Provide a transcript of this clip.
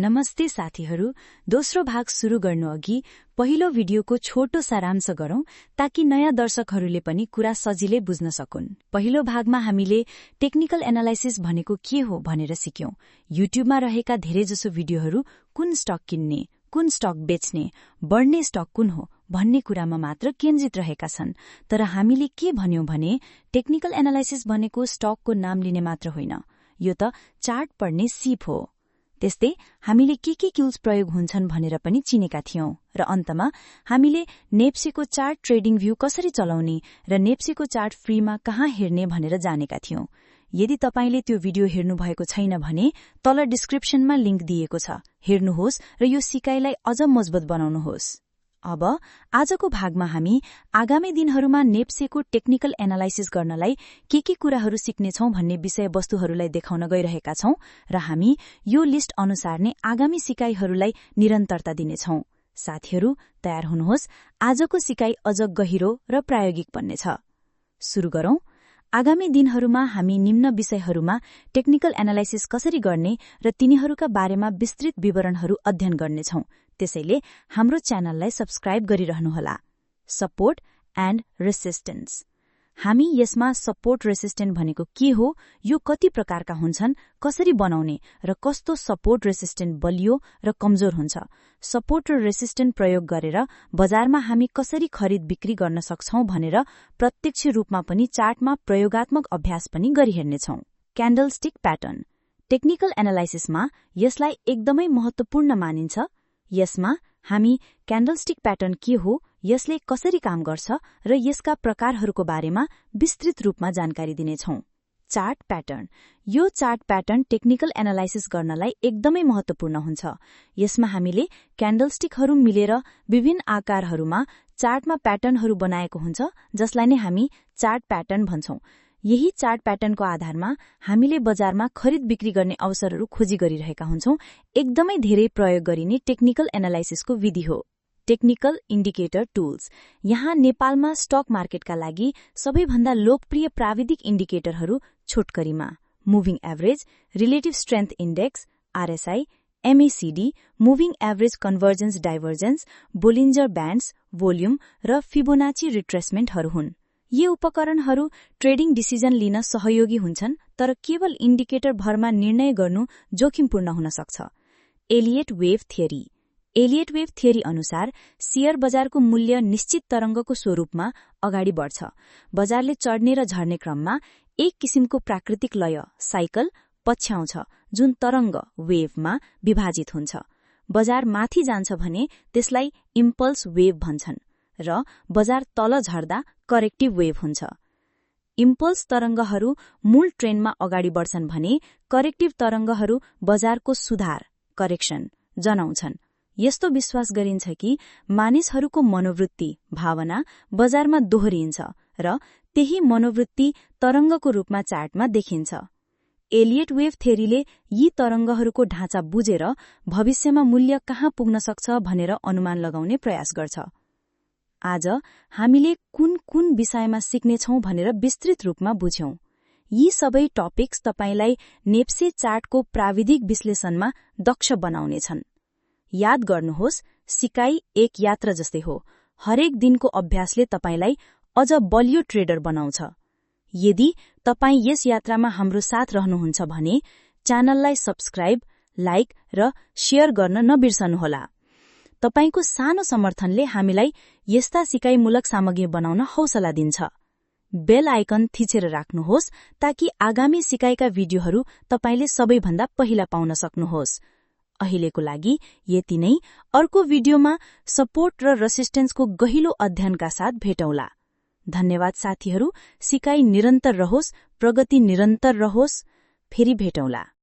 नमस्ते साथीहरू, दोस्रो भाग सुरु गर्नु अघि पहिलो भिडियोको छोटो सारांश गरौं ताकि नयाँ दर्शकहरूले पनि कुरा सजिलै बुझ्न सकुन्। पहिलो भागमा हामीले टेक्निकल एनालाइसिस भनेको के हो भनेर सिक्यौं। युट्युबमा रहेका धेरैजसो भिडियोहरू कुन स्टक किन्ने, कुन स्टक बेच्ने, बढ्ने स्टक कुन हो भन्ने कुरामा मात्र केन्द्रित रहेका छन्। तर हामीले के भन्यौं भने टेक्निकल एनालाइसिस भनेको स्टकको नाम लिने मात्र होइन, यो त चार्ट पढ्ने सिप हो। त्यस्तै हामीले के टुल्स प्रयोग हुन्छन् भनेर पनि चिनेका थियौं र अन्तमा हामीले नेप्सेको चार्ट ट्रेडिङ भ्यू कसरी चलाउने र नेप्सेको चार्ट फ्रीमा कहाँ हेर्ने भनेर जानेका थियौं। यदि तपाईले त्यो भिडियो हेर्नु भएको छैन भने तल डिस्क्रिप्सनमा लिंक दिएको छ, हेर्नुहोस् र यो सिकाइलाई अझ मजबुत बनाउनुहोस्। अब आजको भागमा हामी आगामी दिनहरूमा नेप्सेको टेक्निकल एनालाइसिस गर्नलाई के कुराहरू सिक्नेछौं भन्ने विषयवस्तुहरूलाई देखाउन गइरहेका छौं र हामी यो लिस्ट अनुसार नै आगामी सिकाइहरूलाई निरन्तरता दिनेछौं। साथीहरू तयार हुनुहोस्, आजको सिकाइ अझ गहिरो र प्रायोगिक बन्नेछ। सुरु गरौं। आगामी दिनहरूमा हामी निम्न विषयहरूमा टेक्निकल एनालाइसिस कसरी गर्ने र तिनीहरूका बारेमा विस्तृत विवरणहरू अध्ययन गर्नेछौं। त्यसैले हाम्रो च्यानललाई सब्स्क्राइब गरिरहनुहोला। Support and resistance. हामी यसमा सपोर्ट रेसिस्टेन्ट भनेको के हो, यो कति प्रकारका हुन्छन्, कसरी बनाउने र कस्तो सपोर्ट रेसिस्टेन्ट बलियो र कमजोर हुन्छ, सपोर्ट र रेसिस्टेन्ट प्रयोग गरेर बजारमा हामी कसरी खरिद बिक्री गर्न सक्छौं भनेर प्रत्यक्ष रूपमा पनि चार्टमा प्रयोगात्मक अभ्यास पनि गरिहेर्नेछौं। क्यान्डलस्टिक प्याटर्न। टेक्निकल एनालाइसिसमा यसलाई एकदमै महत्वपूर्ण मानिन्छ। यसमा हामी क्यान्डलस्टिक प्याटर्न के हो, यसले कसरी काम गर्छ र यसका प्रकारहरूको बारेमा विस्तृत रूपमा जानकारी दिनेछौं। Chart pattern. यो चार्ट प्याटर्न टेक्निकल एनालाइसिस गर्नलाई एकदमै महत्वपूर्ण हुन्छ। यसमा हामीले क्यान्डलस्टिकहरू मिलेर विभिन्न आकारहरूमा चार्टमा प्याटर्नहरू बनाएको हुन्छ, जसलाई नै हामी चार्ट प्याटर्न भन्छौं। यही चार्ट प्याटर्नको आधारमा हामीले बजारमा खरिद बिक्री गर्ने अवसरहरू खोजी गरिरहेका हुन्छौं। एकदमै धेरै प्रयोग गरिने टेक्निकल एनालाइसिसको विधि हो। Technical indicator tools. यहाँ नेपालमा स्टक मार्केटका लागि सबैभन्दा लोकप्रिय प्राविधिक इन्डिकेटरहरू छोटकरीमा moving average, relative strength index RSI, MACD, moving average convergence divergence, Bollinger bands, volume र फिबोनाची रिट्रेसमेन्टहरू हुन्। यी उपकरणहरू ट्रेडिङ डिसिजन लिन सहयोगी हुन्छन्, तर केवल इन्डिकेटर भरमा निर्णय गर्नु जोखिमपूर्ण हुन सक्छ। Elliott wave theory. Elliott wave theory अनुसार शेयर बजारको मूल्य निश्चित तरंगको स्वरूपमा अगाडि बढ्छ। बजारले चढ्ने र झर्ने क्रममा एक किसिमको प्राकृतिक लय साइकल पछ्याउँछ, जुन तरंग वेभमा विभाजित हुन्छ। बजार माथि जान्छ भने त्यसलाई इम्पल्स वेभ भन्छन् र बजार तल झर्दा करेक्टिभ वेभ हुन्छ। इम्पल्स तरंगहरू मूल ट्रेन्डमा अगाडि बढ्छन् भने करेक्टिभ तरंगहरू बजारको सुधार करेक्सन जनाउँछन्। यस्तो विश्वास गरिन्छ कि मानिसहरूको मनोवृत्ति भावना बजारमा दोहोरिन्छ र त्यही मनोवृत्ति तरंगको रूपमा चार्टमा देखिन्छ। एलियट वेभ थ्योरीले यी तरंगहरूको ढाँचा बुझेर भविष्यमा मूल्य कहाँ पुग्न सक्छ भनेर अनुमान लगाउने प्रयास गर्छ। आज हामीले कुन विषयमा सिक्नेछौं भनेर विस्तृत रूपमा बुझ्यौं। यी सबै टपिक्स तपाईलाई नेप्से चार्टको प्राविधिक विश्लेषणमा दक्ष बनाउनेछन्। याद गर्नुहोस्, सिकाइ एक यात्रा जस्तै हो। हरेक दिनको अभ्यासले तपाईलाई अझ बलियो ट्रेडर बनाउँछ। यदि तपाई यस यात्रामा हाम्रो साथ रहनुहुन्छ भने च्यानललाई सब्स्क्राइब, लाइक र शेयर गर्न नबिर्सनुहोला। तपाईको सानो समर्थनले हामीलाई यस्ता सिकाइमूलक सामग्री बनाउन हौसला दिन्छ। बेल आइकन थिचेर राख्नुहोस् ताकि आगामी सिकाइका भिडियोहरू तपाईले सबैभन्दा पहिला पाउन सक्नुहोस्। अहिलेको लागि यति नै। अर्को भिडियोमा सपोर्ट र रेसिस्टेन्सको गहिलो अध्ययनका साथ भेटौँला। धन्यवाद साथीहरू। सिकाइ निरन्तर रहोस्, प्रगति निरन्तर रहोस्। फेरि भेटौँला।